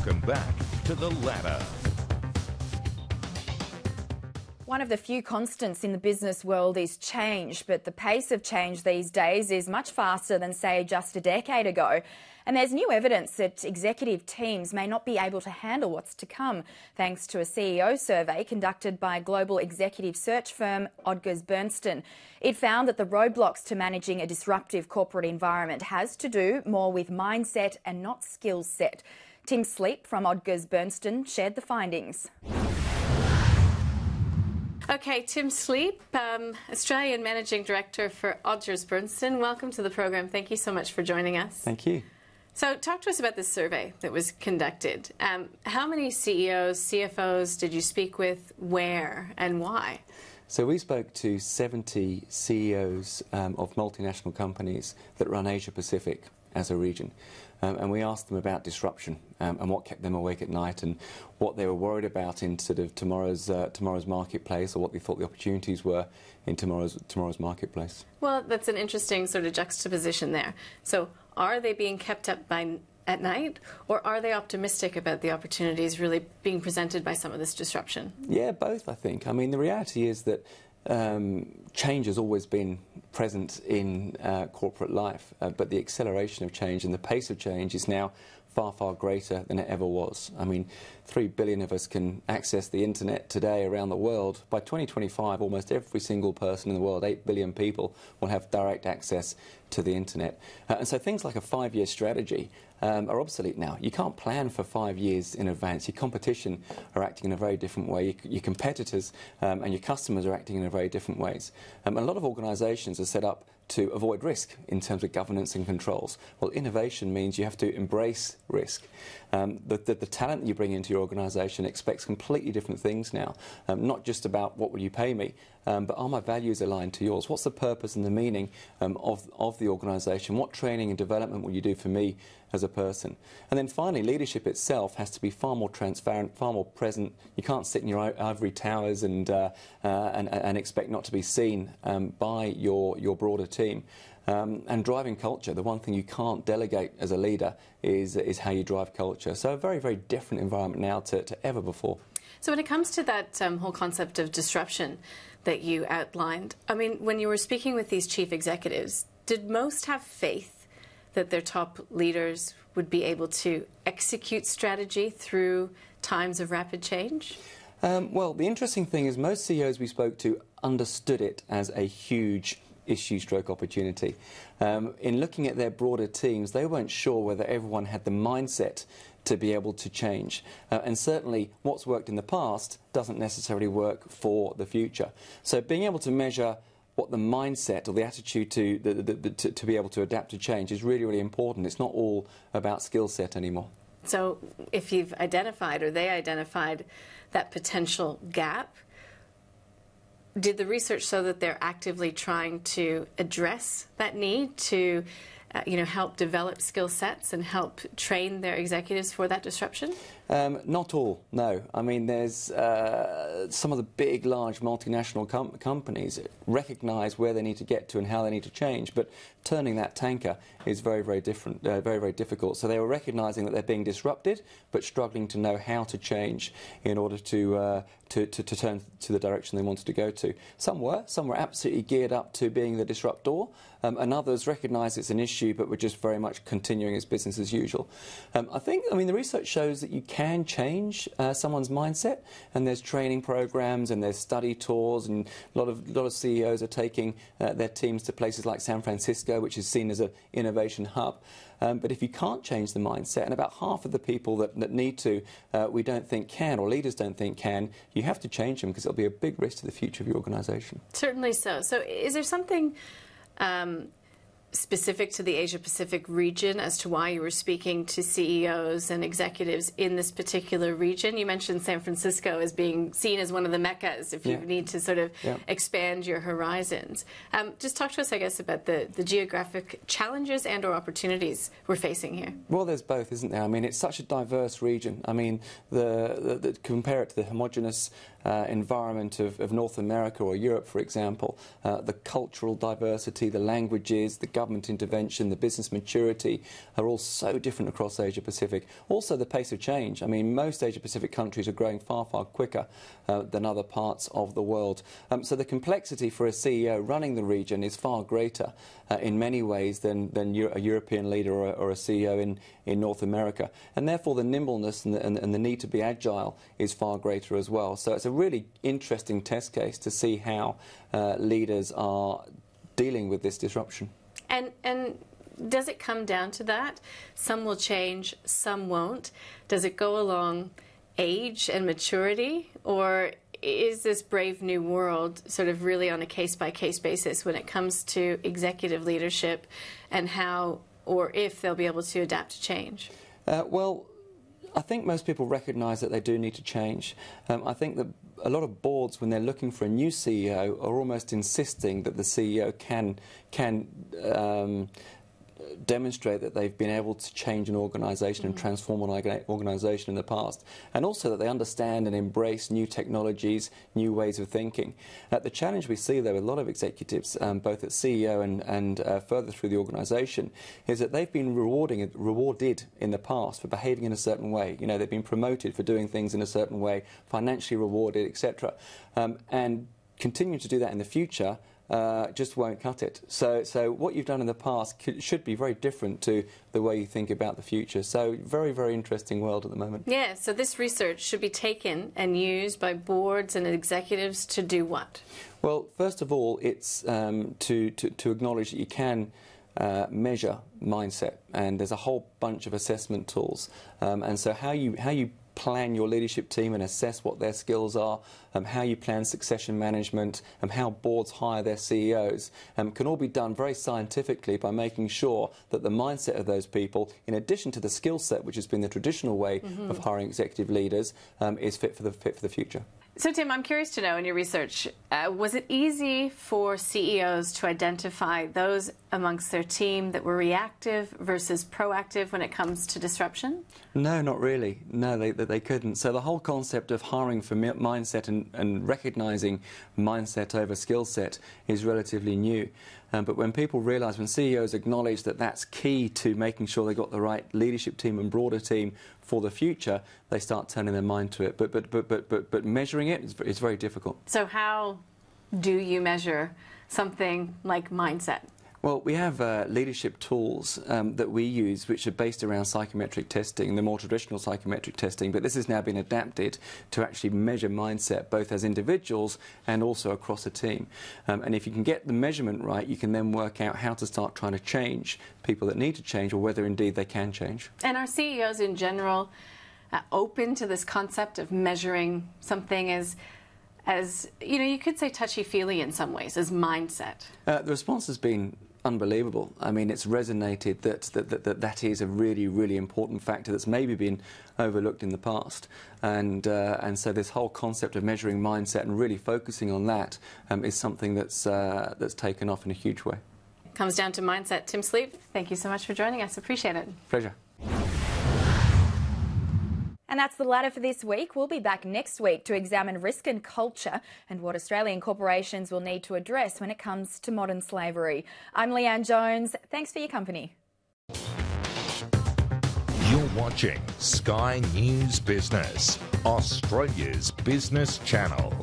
Welcome back to The Ladder. One of the few constants in the business world is change, but the pace of change these days is much faster than, say, just a decade ago. And there's new evidence that executive teams may not be able to handle what's to come, thanks to a CEO survey conducted by global executive search firm Odgers Berndtson. It found that the roadblocks to managing a disruptive corporate environment has to do more with mindset and not skill set. Tim Sleep from Odgers Berndtson shared the findings. Okay, Tim Sleep, Australian Managing Director for Odgers Berndtson. Welcome to the program. Thank you so much for joining us. Thank you. So talk to us about this survey that was conducted. How many CEOs, CFOs did you speak with, where and why? So we spoke to 70 CEOs of multinational companies that run Asia Pacific as a region. And we asked them about disruption and what kept them awake at night and what they were worried about in sort of tomorrow's marketplace, or what they thought the opportunities were in tomorrow's marketplace. Well, that's an interesting sort of juxtaposition there. So are they being kept up at night, or are they optimistic about the opportunities really being presented by some of this disruption? Yeah, both, I think. I mean, the reality is that change has always been present in corporate life, but the acceleration of change and the pace of change is now far, far greater than it ever was. I mean, 3 billion of us can access the internet today around the world. By 2025, almost every single person in the world, 8 billion people, will have direct access to the internet. And so things like a 5-year strategy are obsolete now. You can't plan for 5 years in advance. Your competition are acting in a very different way. Your competitors and your customers are acting in very different ways. A lot of organisations are set up to avoid risk in terms of governance and controls. Well, innovation means you have to embrace risk. The talent that you bring into your organisation expects completely different things now, not just about what will you pay me, but are my values aligned to yours? What's the purpose and the meaning of the organisation? What training and development will you do for me as a person? And then finally, leadership itself has to be far more transparent, far more present. You can't sit in your ivory towers and expect not to be seen by your broader team. And driving culture, the one thing you can't delegate as a leader is how you drive culture. So a very, very different environment now to ever before. So when it comes to that whole concept of disruption that you outlined, I mean, when you were speaking with these chief executives, did most have faith that their top leaders would be able to execute strategy through times of rapid change? Well, the interesting thing is most CEOs we spoke to understood it as a huge issue/stroke opportunity. In looking at their broader teams, they weren't sure whether everyone had the mindset to be able to change. And certainly what's worked in the past doesn't necessarily work for the future. So being able to measure what the mindset or the attitude to be able to adapt to change is really, really important. It's not all about skill set anymore. So if you've identified, or they identified, that potential gap, did the research show that they're actively trying to address that need to help develop skill sets and help train their executives for that disruption? Not all, no. I mean, there's some of the big, large multinational companies recognise where they need to get to and how they need to change, but turning that tanker is very, very different, very, very difficult. So they were recognising that they're being disrupted, but struggling to know how to change in order to turn to the direction they wanted to go to. Some were absolutely geared up to being the disruptor, and others recognise it's an issue, but were just very much continuing as business as usual. I mean, the research shows that you can change someone's mindset, and there's training programs and there's study tours, and a lot of CEOs are taking their teams to places like San Francisco, which is seen as an innovation hub. But if you can't change the mindset, and about half of the people that need to, we don't think can, or leaders don't think can, you have to change them because it'll be a big risk to the future of your organisation. Certainly so. So is there something specific to the Asia-Pacific region as to why you were speaking to CEOs and executives in this particular region? You mentioned San Francisco as being seen as one of the meccas if you need to sort of expand your horizons. Just talk to us, I guess, about the geographic challenges and or opportunities we're facing here. Well, there's both, isn't there? I mean, it's such a diverse region. I mean, compare it to the homogenous environment of North America or Europe, for example, the cultural diversity, the languages, the government intervention, the business maturity are all so different across Asia Pacific. Also the pace of change. I mean, most Asia Pacific countries are growing far, far quicker than other parts of the world. So the complexity for a CEO running the region is far greater in many ways than a European leader or a CEO in North America. And therefore the nimbleness and the need to be agile is far greater as well. So it's a really interesting test case to see how leaders are dealing with this disruption. And does it come down to that? Some will change, some won't. Does it go along age and maturity, or is this brave new world sort of really on a case-by-case basis when it comes to executive leadership and how or if they'll be able to adapt to change? Well, I think most people recognise that they do need to change. I think that a lot of boards, when they're looking for a new CEO, are almost insisting that the CEO can demonstrate that they've been able to change an organisation and transform an organisation in the past, and also that they understand and embrace new technologies, new ways of thinking. The challenge we see, though, with a lot of executives, both at CEO and further through the organisation, is that they've been rewarded in the past for behaving in a certain way. You know, they've been promoted for doing things in a certain way, financially rewarded, etc. And continuing to do that in the future just won't cut it. So what you've done in the past should be very different to the way you think about the future. So very, very interesting world at the moment. Yeah, so this research should be taken and used by boards and executives to do what? Well, first of all, it's to acknowledge that you can measure mindset, and there's a whole bunch of assessment tools. And so how you plan your leadership team and assess what their skills are, how you plan succession management, and how boards hire their CEOs, can all be done very scientifically by making sure that the mindset of those people, in addition to the skill set, which has been the traditional way of hiring executive leaders, is fit for the future. So, Tim, I'm curious to know, in your research, was it easy for CEOs to identify those amongst their team that were reactive versus proactive when it comes to disruption? No, not really. No, they couldn't. So the whole concept of hiring for mindset and recognising mindset over skill set is relatively new. But when people realise, when CEOs acknowledge that that's key to making sure they got the right leadership team and broader team for the future, they start turning their mind to it. But measuring it is very difficult. So how do you measure something like mindset? Well, we have leadership tools that we use which are based around psychometric testing, the more traditional psychometric testing, but this has now been adapted to actually measure mindset both as individuals and also across a team. And if you can get the measurement right, you can then work out how to start trying to change people that need to change, or whether indeed they can change. And are CEOs in general open to this concept of measuring something as you know, you could say touchy-feely in some ways, as mindset? The response has been unbelievable. I mean, it's resonated that is a really, really important factor that's maybe been overlooked in the past. And so this whole concept of measuring mindset and really focusing on that is something that's taken off in a huge way. Comes down to mindset. Tim Sleep, thank you so much for joining us. Appreciate it. Pleasure. And that's the ladder for this week. We'll be back next week to examine risk and culture and what Australian corporations will need to address when it comes to modern slavery. I'm Leanne Jones. Thanks for your company. You're watching Sky News Business, Australia's business channel.